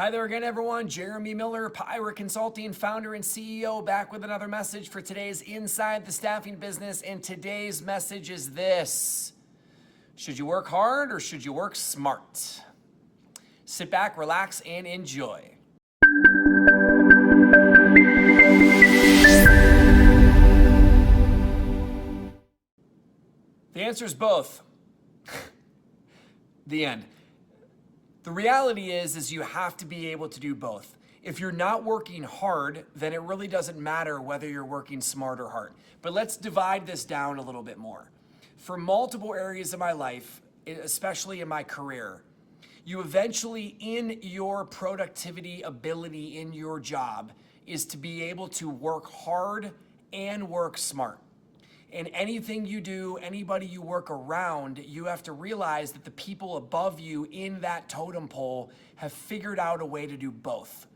Hi there again, everyone. Jeremy Miller, Pyra Consulting, founder and CEO, back with another message for today's Inside the Staffing Business. And today's message is this: should you work hard or should you work smart? Sit back, relax, and enjoy. The answer is both. The end. The reality is you have to be able to do both. If you're not working hard, then it really doesn't matter whether you're working smart or hard. But let's divide this down a little bit more. For multiple areas of my life, especially in my career, you eventually, in your productivity ability in your job, is to be able to work hard and work smart. And anything you do, anybody you work around, you have to realize that the people above you in that totem pole have figured out a way to do both.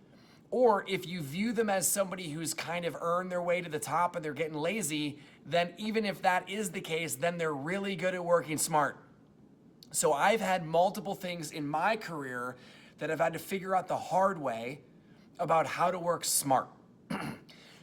Or if you view them as somebody who's kind of earned their way to the top and they're getting lazy, then even if that is the case, then they're really good at working smart. So I've had multiple things in my career that I've had to figure out the hard way about how to work smart.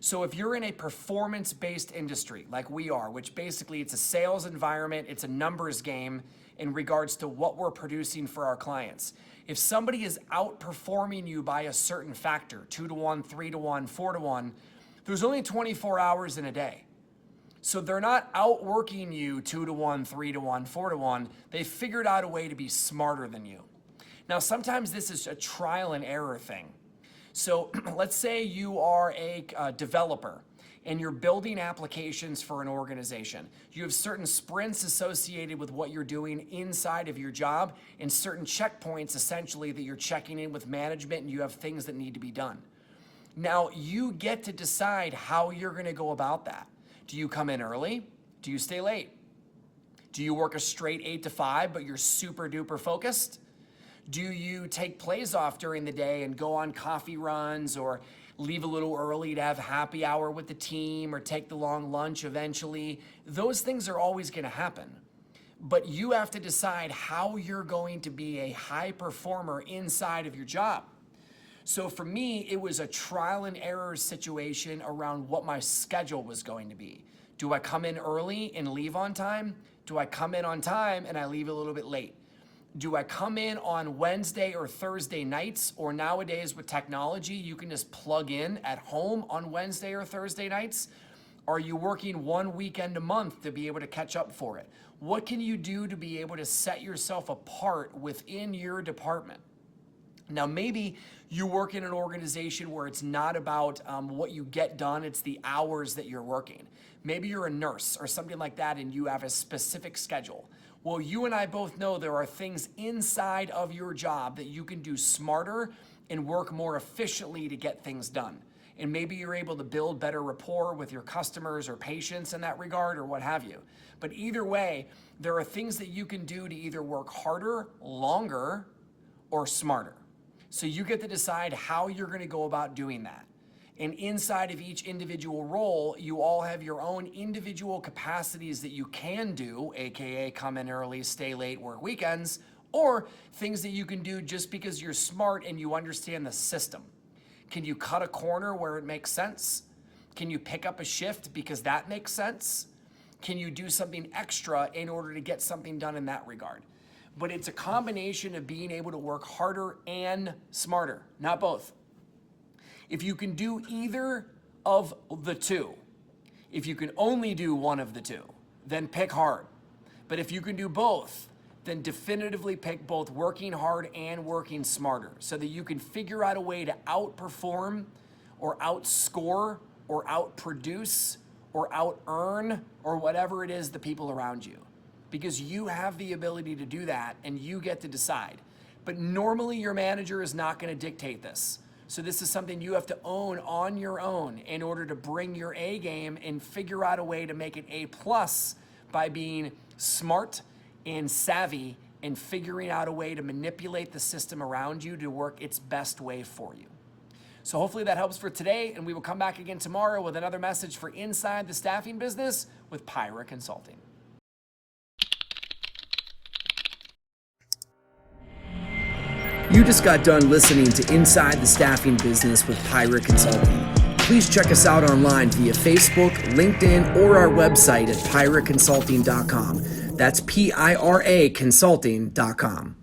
So if you're in a performance-based industry like we are, which basically it's a sales environment, it's a numbers game in regards to what we're producing for our clients. If somebody is outperforming you by a certain factor, 2 to 1, 3 to 1, 4 to 1, there's only 24 hours in a day. So they're not outworking you 2 to 1, 3 to 1, 4 to 1. They figured out a way to be smarter than you. Now, sometimes this is a trial and error thing. So let's say you are a developer and you're building applications for an organization. You have certain sprints associated with what you're doing inside of your job and certain checkpoints essentially that you're checking in with management, and you have things that need to be done. Now you get to decide how you're going to go about that. Do you come in early? Do you stay late? Do you work a straight 8 to 5 but you're super duper focused? Do you take plays off during the day and go on coffee runs, or leave a little early to have happy hour with the team, or take the long lunch eventually? Those things are always going to happen. But you have to decide how you're going to be a high performer inside of your job. So for me, it was a trial and error situation around what my schedule was going to be. Do I come in early and leave on time? Do I come in on time and I leave a little bit late? Do I come in on Wednesday or Thursday nights, or nowadays with technology, you can just plug in at home on Wednesday or Thursday nights? Are you working one weekend a month to be able to catch up for it? What can you do to be able to set yourself apart within your department? Now, maybe you work in an organization where it's not about what you get done, it's the hours that you're working. Maybe you're a nurse or something like that and you have a specific schedule. Well, you and I both know there are things inside of your job that you can do smarter and work more efficiently to get things done. And maybe you're able to build better rapport with your customers or patients in that regard, or what have you. But either way, there are things that you can do to either work harder, longer, or smarter. So you get to decide how you're going to go about doing that. And inside of each individual role, you all have your own individual capacities that you can do, aka come in early, stay late, work weekends, or things that you can do just because you're smart and you understand the system. Can you cut a corner where it makes sense? Can you pick up a shift because that makes sense? Can you do something extra in order to get something done in that regard? But it's a combination of being able to work harder and smarter, not both. If you can do either of the two, if you can only do one of the two, then pick hard. But if you can do both, then definitively pick both working hard and working smarter, so that you can figure out a way to outperform or outscore or outproduce or out-earn or whatever it is the people around you. Because you have the ability to do that and you get to decide. But normally your manager is not going to dictate this. So this is something you have to own on your own in order to bring your A game and figure out a way to make it A+ by being smart and savvy and figuring out a way to manipulate the system around you to work its best way for you. So hopefully that helps for today, and we will come back again tomorrow with another message for Inside the Staffing Business with Pyra Consulting. You just got done listening to Inside the Staffing Business with Pyra Consulting. Please check us out online via Facebook, LinkedIn, or our website at pyraconsulting.com. That's PIRA consulting.com.